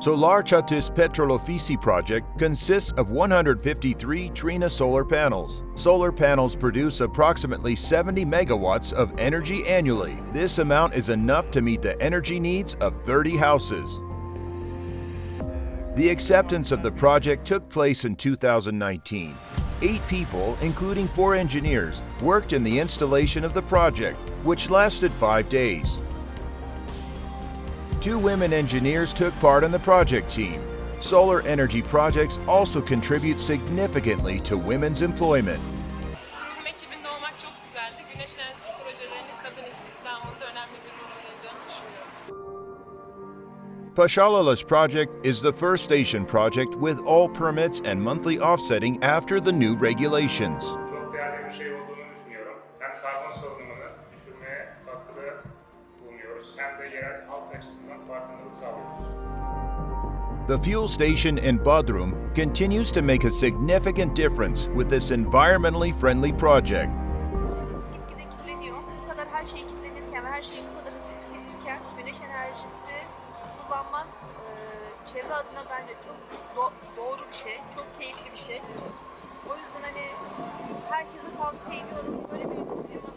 Solarcati Petrol Ofisi project consists of 153 Trina solar panels. Solar panels produce approximately 70 megawatts of energy annually. This amount is enough to meet the energy needs of 30 houses. The acceptance of the project took place in 2019. 8 people, including 4 engineers, worked in the installation of the project, which lasted 5 days. 2 women engineers took part in the project team. Solar energy projects also contribute significantly to women's employment. Bizim ekibinde olmak çok güzeldi. Güneş enerjisi projelerinin kadın istihdamında önemli bir rol oynayacağını düşünüyorum. Pasalilar project is the first station project with all permits and monthly offsetting after the new regulations. Çok değerli bir şey olduğunu düşünüyorum. Hem karbon salınımını düşürmeye katkıda bulunuyoruz hem de yerel halk açısından farkındalık sağlıyoruz. The fuel station in Bodrum continues to make a significant difference with this environmentally friendly project. Gitgide kirleniyor. Bu kadar her şey kirlenirken ve her şeyi bu kadar hızlı tüketirken güneş enerjisi kullanmak çevre adına bence çok doğru bir şey, çok keyifli bir şey. O yüzden hani herkese tavsiye ediyorum. Böyle bir firmanın